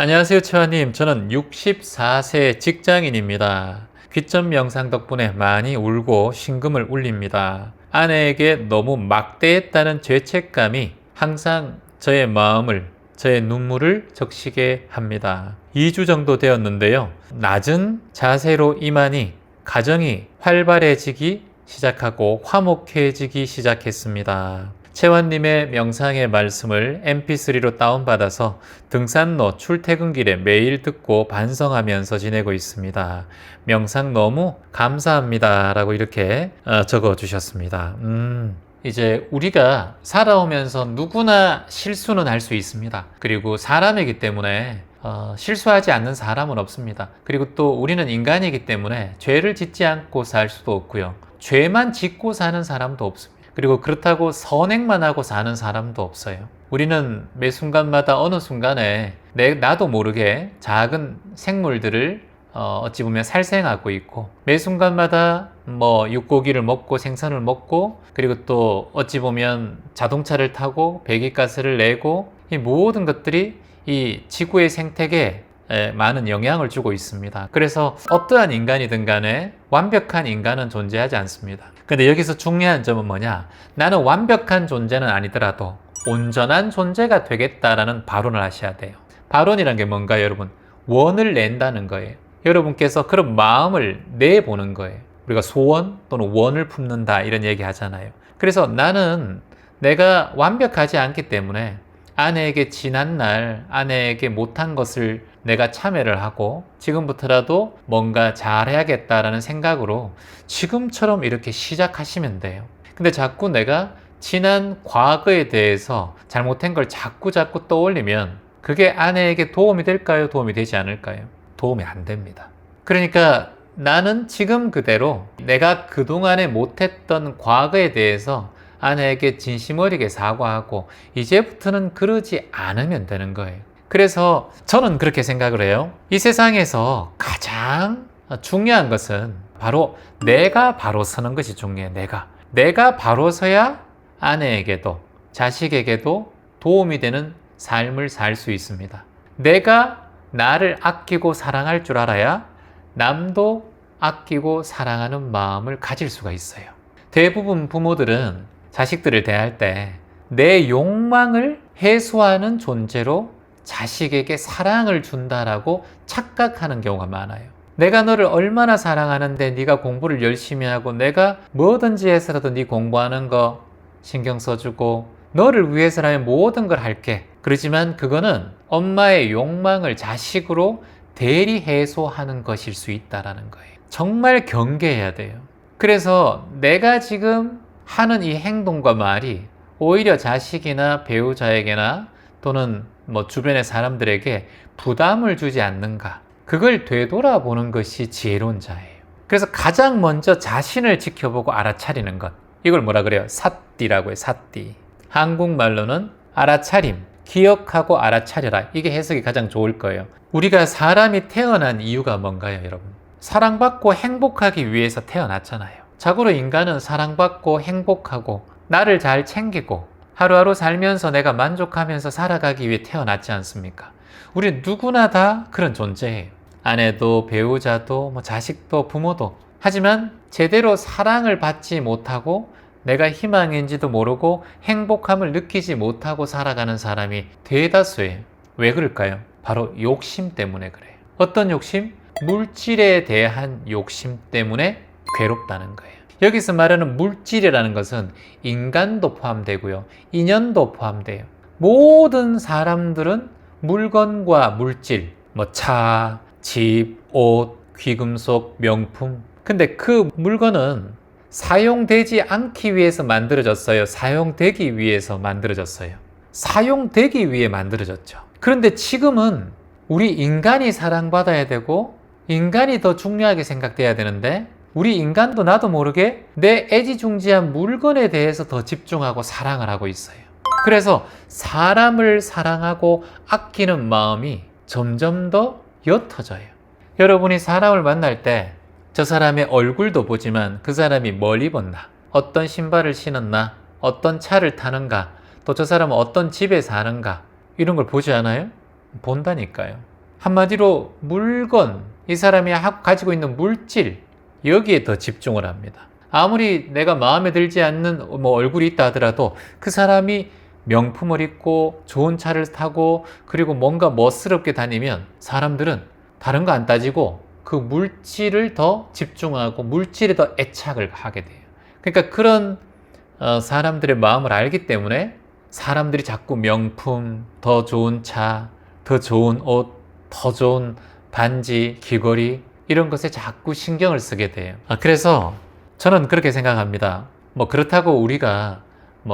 안녕하세요, 최환님. 저는 64세 직장인입니다. 귀점 명상 덕분에 많이 울고 심금을 울립니다. 아내에게 너무 막대했다는 죄책감이 항상 저의 마음을, 저의 눈물을 적시게 합니다. 2주 정도 되었는데요. 낮은 자세로 임하니 가정이 활발해지기 시작하고 화목해지기 시작했습니다. 채환님의 명상의 말씀을 mp3로 다운받아서 등산로 출퇴근길에 매일 듣고 반성하면서 지내고 있습니다. 명상 너무 감사합니다. 라고 이렇게 적어 주셨습니다. 이제 우리가 살아오면서 누구나 실수는 할 수 있습니다. 그리고 사람이기 때문에 실수하지 않는 사람은 없습니다. 그리고 또 우리는 인간이기 때문에 죄를 짓지 않고 살 수도 없고요. 죄만 짓고 사는 사람도 없습니다. 그리고 그렇다고 선행만 하고 사는 사람도 없어요. 우리는 매 순간마다 어느 순간에 나도 모르게 작은 생물들을 어찌 보면 살생하고 있고, 매 순간마다 육고기를 먹고 생선을 먹고, 그리고 또 어찌 보면 자동차를 타고 배기가스를 내고, 이 모든 것들이 이 지구의 생태계에 많은 영향을 주고 있습니다. 그래서 어떠한 인간이든 간에 완벽한 인간은 존재하지 않습니다. 근데 여기서 중요한 점은 뭐냐? 나는 완벽한 존재는 아니더라도 온전한 존재가 되겠다라는 발언을 하셔야 돼요. 발언이란 게 뭔가요, 여러분? 원을 낸다는 거예요. 여러분께서 그런 마음을 내보는 거예요. 우리가 소원 또는 원을 품는다 이런 얘기 하잖아요. 그래서 나는 내가 완벽하지 않기 때문에 아내에게 지난날 아내에게 못한 것을 내가 참회를 하고 지금부터라도 뭔가 잘해야겠다라는 생각으로 지금처럼 이렇게 시작하시면 돼요. 근데 자꾸 내가 지난 과거에 대해서 잘못한 걸 자꾸 떠올리면 그게 아내에게 도움이 될까요? 도움이 되지 않을까요? 도움이 안 됩니다. 그러니까 나는 지금 그대로 내가 그동안에 못했던 과거에 대해서 아내에게 진심 어리게 사과하고 이제부터는 그러지 않으면 되는 거예요. 그래서 저는 그렇게 생각을 해요. 이 세상에서 가장 중요한 것은 바로 내가 바로 서는 것이 중요해요. 내가 바로 서야 아내에게도 자식에게도 도움이 되는 삶을 살 수 있습니다. 내가 나를 아끼고 사랑할 줄 알아야 남도 아끼고 사랑하는 마음을 가질 수가 있어요. 대부분 부모들은 자식들을 대할 때 내 욕망을 해소하는 존재로 자식에게 사랑을 준다라고 착각하는 경우가 많아요. 내가 너를 얼마나 사랑하는데 네가 공부를 열심히 하고 내가 뭐든지 해서라도 네 공부하는 거 신경 써주고 너를 위해서라면 모든 걸 할게. 그렇지만 그거는 엄마의 욕망을 자식으로 대리 해소하는 것일 수 있다는 거예요. 정말 경계해야 돼요. 그래서 내가 지금 하는 이 행동과 말이 오히려 자식이나 배우자에게나 또는 주변의 사람들에게 부담을 주지 않는가, 그걸 되돌아보는 것이 지혜로운 자예요. 그래서 가장 먼저 자신을 지켜보고 알아차리는 것, 이걸 뭐라 그래요? 사띠라고 해요. 사띠. 한국말로는 알아차림, 기억하고 알아차려라. 이게 해석이 가장 좋을 거예요. 우리가 사람이 태어난 이유가 뭔가요, 여러분? 사랑받고 행복하기 위해서 태어났잖아요. 자고로 인간은 사랑받고 행복하고 나를 잘 챙기고 하루하루 살면서 내가 만족하면서 살아가기 위해 태어났지 않습니까? 우리 누구나 다 그런 존재예요. 아내도 배우자도 자식도 부모도. 하지만 제대로 사랑을 받지 못하고 내가 희망인지도 모르고 행복함을 느끼지 못하고 살아가는 사람이 대다수예요. 왜 그럴까요? 바로 욕심 때문에 그래요. 어떤 욕심? 물질에 대한 욕심 때문에 괴롭다는 거예요. 여기서 말하는 물질이라는 것은 인간도 포함되고요. 인연도 포함돼요. 모든 사람들은 물건과 물질, 차, 집, 옷, 귀금속, 명품. 근데 그 물건은 사용되지 않기 위해서 만들어졌어요? 사용되기 위해서 만들어졌어요? 사용되기 위해 만들어졌죠. 그런데 지금은 우리 인간이 사랑받아야 되고 인간이 더 중요하게 생각돼야 되는데 우리 인간도 나도 모르게 내 애지중지한 물건에 대해서 더 집중하고 사랑을 하고 있어요. 그래서 사람을 사랑하고 아끼는 마음이 점점 더 옅어져요. 여러분이 사람을 만날 때 저 사람의 얼굴도 보지만 그 사람이 뭘 입었나, 어떤 신발을 신었나, 어떤 차를 타는가, 또 저 사람은 어떤 집에 사는가, 이런 걸 보지 않아요? 본다니까요. 한마디로 물건, 이 사람이 가지고 있는 물질, 여기에 더 집중을 합니다. 아무리 내가 마음에 들지 않는 얼굴이 있다 하더라도 그 사람이 명품을 입고 좋은 차를 타고 그리고 뭔가 멋스럽게 다니면 사람들은 다른 거 안 따지고 그 물질을 더 집중하고 물질에 더 애착을 하게 돼요. 그러니까 그런 사람들의 마음을 알기 때문에 사람들이 자꾸 명품, 더 좋은 차, 더 좋은 옷, 더 좋은 반지, 귀걸이 이런 것에 자꾸 신경을 쓰게 돼요. 그래서 저는 그렇게 생각합니다. 그렇다고 우리가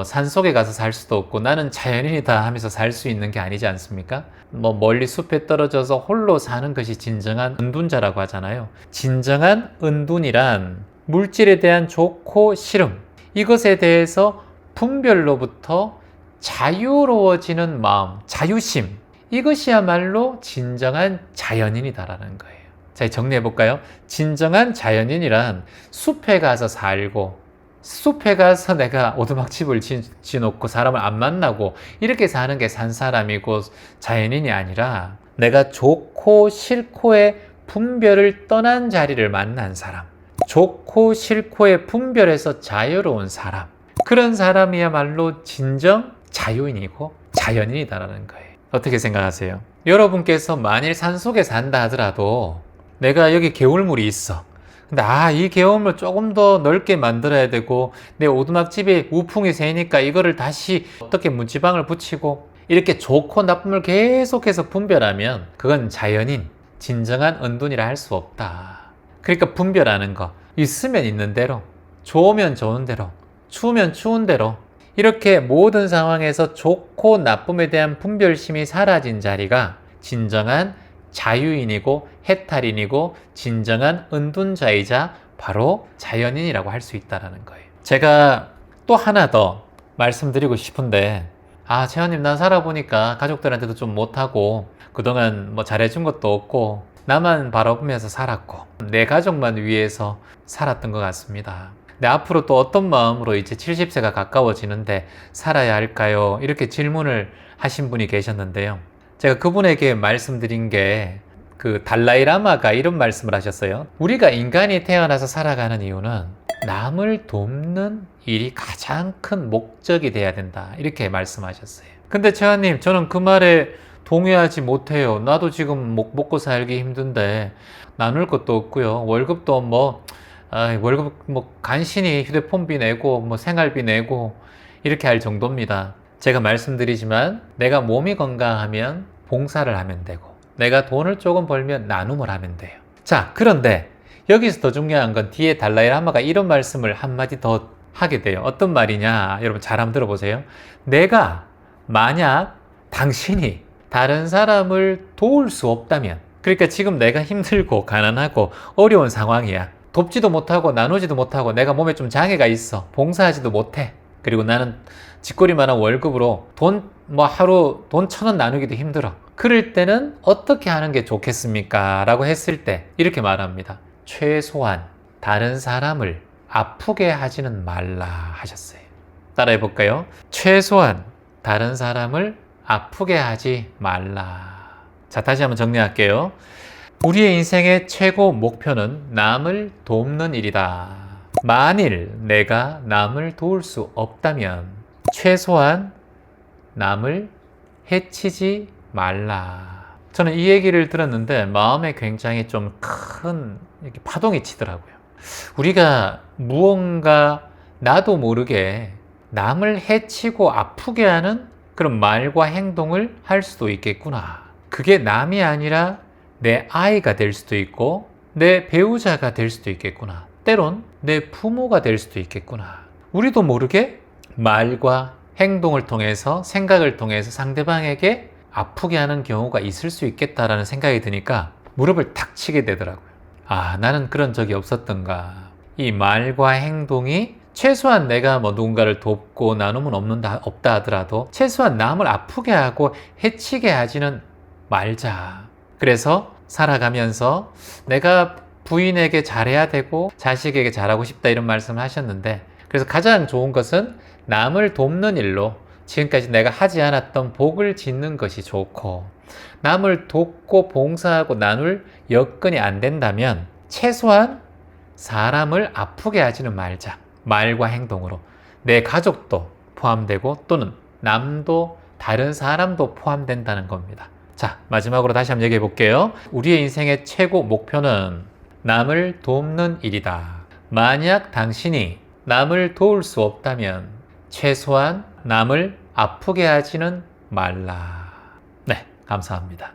산속에 가서 살 수도 없고 나는 자연인이다 하면서 살 수 있는 게 아니지 않습니까? 멀리 숲에 떨어져서 홀로 사는 것이 진정한 은둔자라고 하잖아요. 진정한 은둔이란 물질에 대한 좋고 싫음, 이것에 대해서 분별로부터 자유로워지는 마음, 자유심, 이것이야말로 진정한 자연인이다라는 거예요. 자, 정리해 볼까요? 진정한 자연인이란 숲에 가서 살고 숲에 가서 내가 오두막집을 지놓고 사람을 안 만나고 이렇게 사는 게 산 사람이고 자연인이 아니라 내가 좋고 싫고의 분별을 떠난 자리를 만난 사람, 좋고 싫고의 분별에서 자유로운 사람, 그런 사람이야말로 진정 자유인이고 자연인이다라는 거예요. 어떻게 생각하세요? 여러분께서 만일 산속에 산다 하더라도 내가 여기 개울물이 있어. 근데 이 개울물 조금 더 넓게 만들어야 되고 내 오두막집에 우풍이 새니까 이거를 다시 어떻게 문지방을 붙이고 이렇게 좋고 나쁨을 계속해서 분별하면 그건 자연인, 진정한 은둔이라 할 수 없다. 그러니까 분별하는 거, 있으면 있는 대로, 좋으면 좋은 대로, 추우면 추운 대로, 이렇게 모든 상황에서 좋고 나쁨에 대한 분별심이 사라진 자리가 진정한 자유인이고 해탈인이고 진정한 은둔자이자 바로 자연인이라고 할 수 있다는 거예요. 제가 또 하나 더 말씀드리고 싶은데 재현님, 난 살아보니까 가족들한테도 좀 못하고 그동안 잘해준 것도 없고 나만 바라보면서 살았고 내 가족만 위해서 살았던 것 같습니다. 근데 앞으로 또 어떤 마음으로 이제 70세가 가까워지는데 살아야 할까요? 이렇게 질문을 하신 분이 계셨는데요. 제가 그분에게 말씀드린 게 달라이라마가 이런 말씀을 하셨어요. 우리가 인간이 태어나서 살아가는 이유는 남을 돕는 일이 가장 큰 목적이 돼야 된다. 이렇게 말씀하셨어요. 근데 최하님, 저는 그 말에 동의하지 못해요. 나도 지금 먹고 살기 힘든데 나눌 것도 없고요. 월급도 월급 간신히 휴대폰비 내고 생활비 내고 이렇게 할 정도입니다. 제가 말씀드리지만 내가 몸이 건강하면 봉사를 하면 되고 내가 돈을 조금 벌면 나눔을 하면 돼요. 자, 그런데 여기서 더 중요한 건 뒤에 달라이라마가 이런 말씀을 한마디 더 하게 돼요. 어떤 말이냐? 여러분 잘 한번 들어보세요. 내가 만약 당신이 다른 사람을 도울 수 없다면, 그러니까 지금 내가 힘들고 가난하고 어려운 상황이야. 돕지도 못하고 나누지도 못하고 내가 몸에 좀 장애가 있어. 봉사하지도 못해. 그리고 나는 쥐꼬리만한 월급으로 하루 돈 1,000원 나누기도 힘들어. 그럴 때는 어떻게 하는 게 좋겠습니까? 라고 했을 때 이렇게 말합니다. 최소한 다른 사람을 아프게 하지는 말라 하셨어요. 따라해 볼까요? 최소한 다른 사람을 아프게 하지 말라. 자, 다시 한번 정리할게요. 우리의 인생의 최고 목표는 남을 돕는 일이다. 만일 내가 남을 도울 수 없다면 최소한 남을 해치지 말라. 저는 이 얘기를 들었는데 마음에 굉장히 좀 큰 파동이 치더라고요. 우리가 무언가 나도 모르게 남을 해치고 아프게 하는 그런 말과 행동을 할 수도 있겠구나. 그게 남이 아니라 내 아이가 될 수도 있고 내 배우자가 될 수도 있겠구나. 때론 내 부모가 될 수도 있겠구나. 우리도 모르게 말과 행동을 통해서, 생각을 통해서 상대방에게 아프게 하는 경우가 있을 수 있겠다라는 생각이 드니까 무릎을 탁 치게 되더라고요. 나는 그런 적이 없었던가. 이 말과 행동이 최소한 내가 누군가를 돕고 나눔은 없다 하더라도 최소한 남을 아프게 하고 해치게 하지는 말자. 그래서 살아가면서 내가 부인에게 잘해야 되고 자식에게 잘하고 싶다 이런 말씀을 하셨는데, 그래서 가장 좋은 것은 남을 돕는 일로 지금까지 내가 하지 않았던 복을 짓는 것이 좋고, 남을 돕고 봉사하고 나눌 여건이 안 된다면 최소한 사람을 아프게 하지는 말자. 말과 행동으로. 내 가족도 포함되고 또는 남도 다른 사람도 포함된다는 겁니다. 자, 마지막으로 다시 한번 얘기해 볼게요. 우리의 인생의 최고 목표는 남을 돕는 일이다. 만약 당신이 남을 도울 수 없다면 최소한 남을 아프게 하지는 말라. 네, 감사합니다.